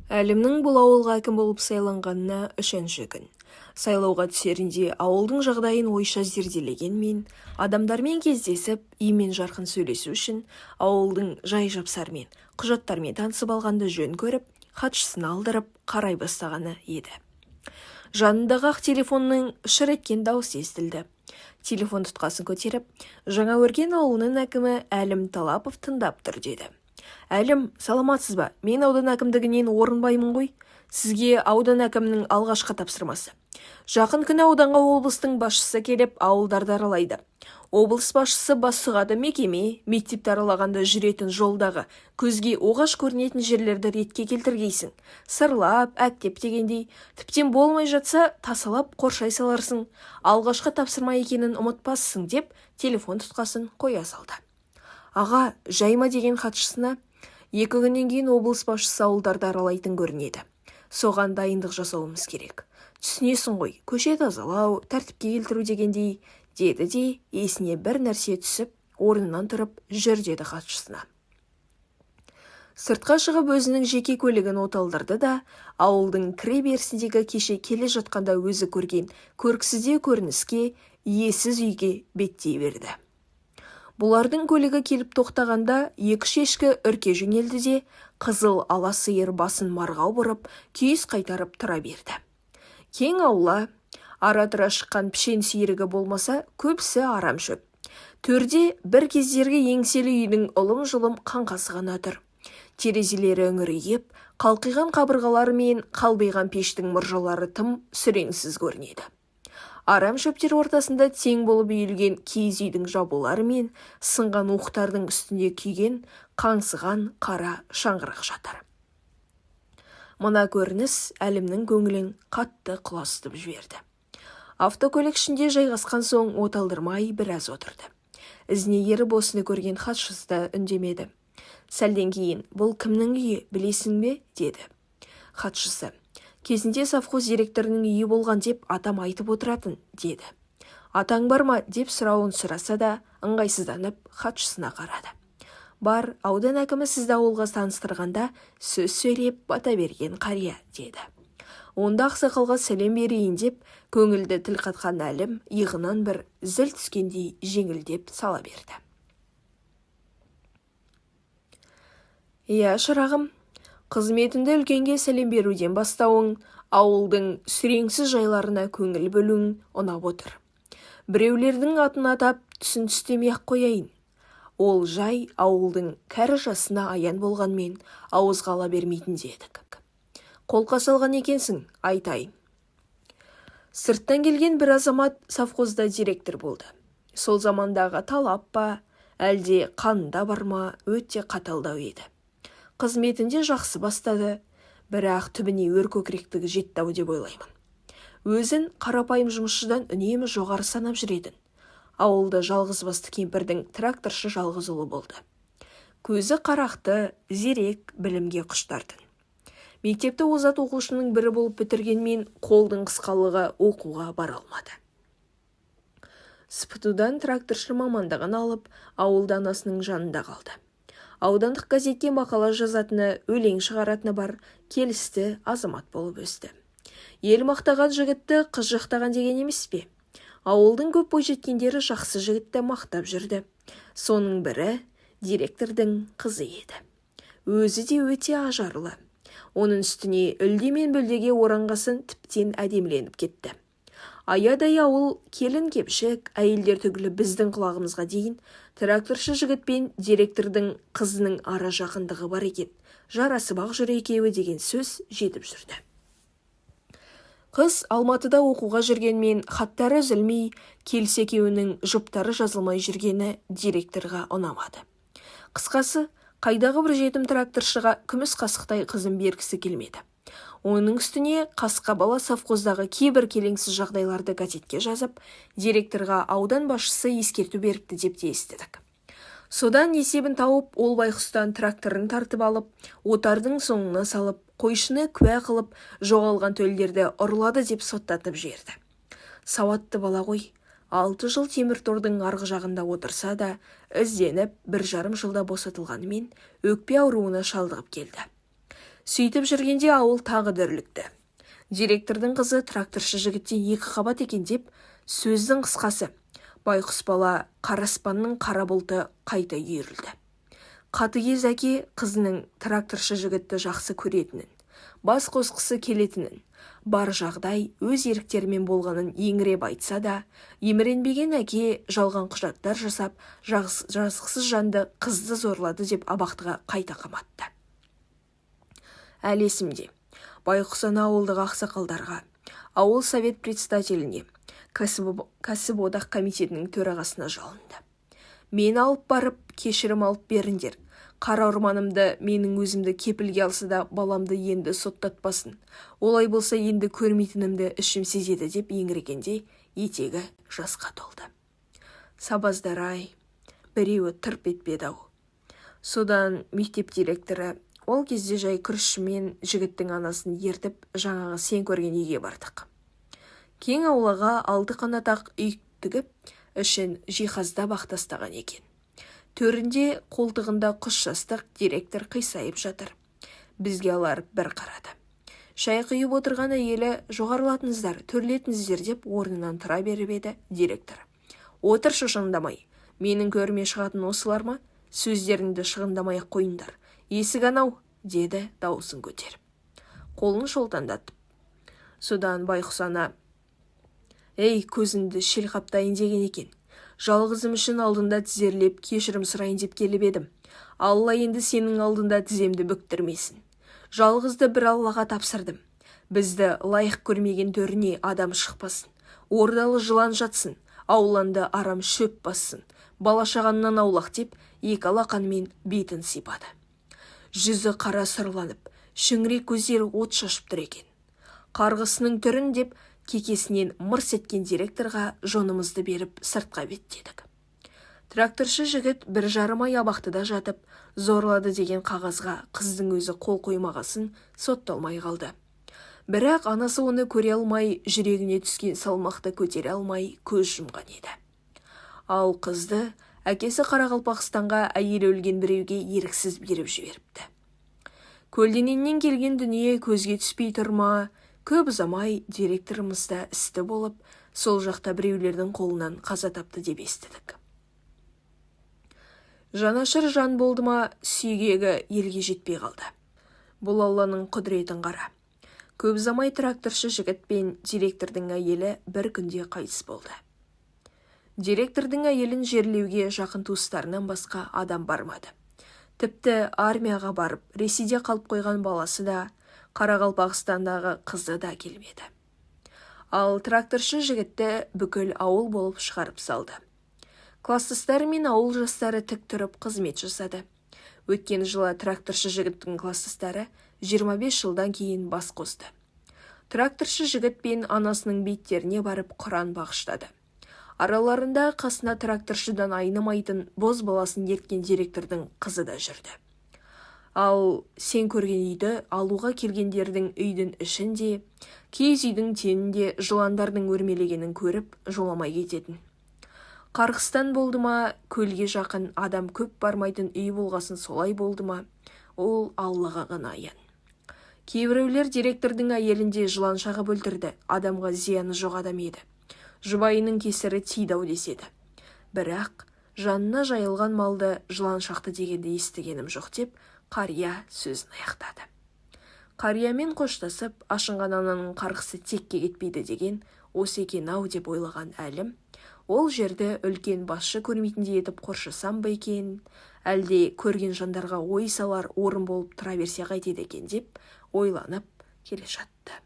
Әлімнің бұл ауылға әкім болып сайланғанына 3-ші күн. Сайлауға түсерінде ауылдың жағдайын ойша зерделегенмен, адамдармен кездесіп, имен жарқын сөйлесу үшін ауылдың жай-жапсармен, құжаттармен танысып алғанды жөн көріп, хатшысын алдырып, қарай бастағаны еді. Жанындағы ақ телефонның шыр еткен дауысы естілді. Телефон тұтқасын көтеріп, Жаңаөрген ауылының әкімі Әлім Талапов тыңдап тұр деді. Әлім, саламатсыз ба? Мен аудан әкімдігінен орынбаймын ғой. Сізге аудан әкімінің алғашқы тапсырмасы. Жақын күні ауданға облыстың басшысы келіп, ауылдарды аралайды. Облыс басшысы бас сұғады мекеме, мектепті аралағанда жүретін жолдағы көзге оғаш көрінетін жерлерді ретке келтіргейсің. Сырлап, әктеп дегендей, тіптен болмай жатса, тасалап қоршай саларсың. Алғашқы тапсырма екенін ұмытпассың деп, телефон тұтқасын қоя салды. Аға, жайма деген хатшысына 2 күннен кейін облыс басшысы ауылдарды аралайтын көрінеді. Соған дайындық жасауымыз керек. Түсінесің ғой, көше тазалау, тәртіпке келтіру дегендей, деді де есіне бір нәрсе түсіп, орнынан тұрып жүр деді хатшысына. Сыртқа шығып өзінің жеке көлігін оталдырды да, ауылдың кіре берісіндегі кеше келе жатқанда өзі көрген көріксіздеу көрініске, иесіз үйге беттей берді. Бұлардың көлігі келіп тоқтағанда 2 ешкі үрке жөнелді де, қызыл ала сиыр басын марғау бұрып, күйіс қайтарып тұра берді. Кең аула, ара-тұра шыққан пішен сүйрігі болмаса, көбісі арам шөп. Төрде бір кездерге еңселі үйдің ұлым-жұлым қаңқасы ғана тұр. Терезелері үңірейіп, қалқиған қабырғалары мен қалбиған пештің мұржалары тым сүреңсіз көрінеді. Арам шөптер ортасында тең болып үйілген киіз үйдің жабулары мен сынған уықтардың үстінде күйген, қаңсыған қара шаңғырақ жатыр. Мына көрініс Әлімнің көңілін қатты құлазытып жіберді. Автокөлік ішінде жайғасқан соң оталдырмай біраз отырды. Ізіне еріп осыны көрген хатшысы да үндемеді. Сәлден кейін, бұл кімнің үйі, білесің бе? Деді. Хатшысы, кезінде совхоз директорының үйі болған деп атам айтып отыратын, деді. Атаң бар ма деп сұрауын сұраса да, ыңғайсызданып хатшысына қарады. Бар, аудан әкімі сізді ауылға таныстырғанда сөз сөйлеп бата берген қария, деді. Онда ақсақалға сәлем берейін деп, көңілді тіл қатқан Әлім иығынан бір зіл түскендей жеңілдеп сала берді. Иә, шырағым, қызметіңді үлкенге сәлем беруден бастауың, ауылдың сүреңсіз жайларына көңіл бөлуің ұнап отыр. Біреулердің атын атап түсін түстемей-ақ қояйын. Ол жай ауылдың кәрі жасына аян болғанмен ауызға ала бермейтін дедік. Қолқа салған екенсің, айтайын. Сырттан келген бір азамат совхозда директор болды. Сол замандағы талап па, әлде қанында бар ма, өте қаталдау еді. Қызметінде жақсы бастады, бірақ түбіне өр көкіректігі жетті-ау деп ойлаймын. Өзін қарапайым жұмысшыдан үнемі жоғары санап жүретін. Ауылда жалғыз басты кемпірдің тракторшы жалғыз ұлы болды. Көзі қарақты, зерек, білімге құштартын. Мектепті озат оқушының бірі болып бітіргенмен қолдың қысқалығы оқуға бара алмады. СПТУ-дан тракторшы мамандығын алып, ауылда анасының жанында қалды. Аудандық газетке мақала жазатыны, өлең шығаратыны бар, келісті азамат болып өсті. Ел мақтаған жігітті қыз жақтаған деген емес пе? Ауылдың көп бойжеткендері жақсы жігітті мақтап жүрді. Соның бірі директордың қызы еді. Өзі де өте ажарлы. Оның үстіне үлде мен бүлдеге оранғасын тіптен әдеміленіп кетті. Аядай ауыл келін-кепшік, әйелдер түгілі біздің құлағымызға дейін тракторшы жігіт пен директордың қызының ара жақындығы бар екен. Жарасып ақ жүр екеуі деген сөз жетіп жүрді. Қыз Алматыда оқуға жүргенмен хаттары үзілмей, келсе екеуінің жұптары жазылмай жүргені директорға ұнамады. Қысқасы, қайдағы бір жетім тракторшыға күміс қасықтай қызын бергісі келмеді. Оның үстіне қасқа бала совхоздағы кейбір келеңсіз жағдайларды газетке жазып, директорға аудан басшысы ескерту беріпті деп те естідік. Содан есебін тауып, ол байқұстан тракторын тартып алып, отардың соңына салып, қойшыны куә қылып, жоғалған төлдерді ұрлады деп соттатып жіберді. Сауатты бала ғой, 6 жыл темір тордың арғы жағында отырса да, ізденіп 1,5 жылда босатылғанымен өкпе ауруына шалдығып келді. Сөйтіп жүргенде ауыл тағы дүрлікті. Директордың қызы тракторшы жігіттен 2 қабат екен деп, сөздің қысқасы, байқұс бала қараспанның қара бұлты қайта үйірілді. Қатыгез әке қызының тракторшы жігітті жақсы көретінін, бас қосқысы келетінін, бар жағдай өз еріктерімен болғанын еңіреп айтса да, еміренбеген әке жалған құжаттар жасап, жазықсыз жанды қызды зорлады деп абақтыға қайта қаматты. Әлі есімде, байқұс ана ауылдық ақсақалдарға, ауыл совет председателіне, кәсіподақ комитетінің төрағасына жалынды. Мені алып барып, кешірім алып беріңдер. Қара орманымды менің өзімді кепілге алса да баламды енді соттатпасын. Олай болса енді көрмейтінімді ішім сезеді деп еңірегенде етегі жасқа толды. Сабаздар-ай, біреуі тырп етпеді-ау. Содан мектеп директоры ол кезде жай күрішшімен жігіттің анасын ертіп жаңағы сен көрген үйге бардық. Кең аулаға 6 қанат-ақ үй тігіп, ішін жиһаздап тастаған екен. Төрінде қолтығында құс жастық директор қисайып жатыр. Бізге алар бір қарады. Шай құйып отырған әйелі жоғарылатыңыздар, төрлетіңіздер деп орнынан тұра беріп еді директор. Отыр шошаңдамай, менің көрме шығатын осылар ма? Сөздеріңді шығындамай қойыңдар. Есік анау, деді даусын көтеріп. Қолын шолтаңдатып. Содан байқұс ана, ей, көзіңді шел қаптайын деген екен. Жалғызым үшін алдында тізерлеп кешірім сұрайын деп келіп едім. Алла енді сенің алдында тіземді бүктірмесін. Жалғызды бір Аллаға тапсырдым. Бізді лайық көрмеген төріне адам шықпасын. Ордалы жылан жатсын, ауланды арам шөп бассын. Бала-шағаннан аулақ деп 2 алақанмен бетін сипады. Жүзі қара сұрланып, шүңірек көздері от шашып тұр екен. Қарғысының түрін деп кекесінен мырс еткен директорға жонымызды беріп сыртқа беттедік. Тракторшы жігіт 1,5 ай абақтыда жатып, зорлады деген қағазға қыздың өзі қол қоймағасын сотталмай қалды. Бірақ анасы оны көре алмай, жүрегіне түскен салмақты көтере алмай көз жұмған еді. Ал қызды әкесі Қарақалпақстанға әйелі өлген біреуге еріксіз беріп жіберіпті. Көлденеңнен келген дүние көзге түспей тұрма, көп ұзамай директорымызда істі болып, сол жақта біреулердің қолынан қаза тапты деп естідік. Жанашыр жан болды ма, сүйгегі елге жетпей қалды. Бұл Алланың құдіретін қара. Көп ұзамай тракторшы жігіт пен директордың әйелі бір күнде қайтыс болды. Директордың әйелін жерлеуге жақын туыстарынан басқа адам бармады. Тіпті армияға барып, Ресейде қалып қойған баласы да, Қарақалпақстандағы қызы да келмеді. Ал тракторшы жігітті бүкіл ауыл болып шығарып салды. Кластастары мен ауыл жастары тік тұрып қызмет жасады. Өткен жылы тракторшы жігіттің кластастары 25 жылдан кейін бас қосты. Тракторшы жігіт пен анасының беттеріне барып Құран бағыштады. Араларында қасына тракторшыдан айнымайтын боз баласын ерткен директордың қызы да жүрді. Ал сен көрген үйді алуға келгендердің үйдің ішінде, киіз үйдің тенінде жыландардың өрмелегенін көріп жоламай кететін. Қарғыстан болды ма, көлге жақын адам көп бармайтын үй болғасын солай болды ма, ол Аллаға ғана аян. Кейбіреулер директордың әйелінде жылан шағып өлтірді, адамға зияны жоқ адам еді. Жұбайының кесірі тиді-ау деседі. Бірақ жанына жайылған малды жылан шақты дегенді естігенім жоқ деп, қария сөзін аяқтады. Қариямен қоштасып, ашынған ананың қарғысы текке кетпейді деген осы екен-ау деп ойлаған әлім, ол жерді үлкен басшы көрмейтіндей етіп қоршасам ба екен, әлде көрген жандарға ой салар орын болып тұра берсе қайтеді екен деп ойланып келе жатты.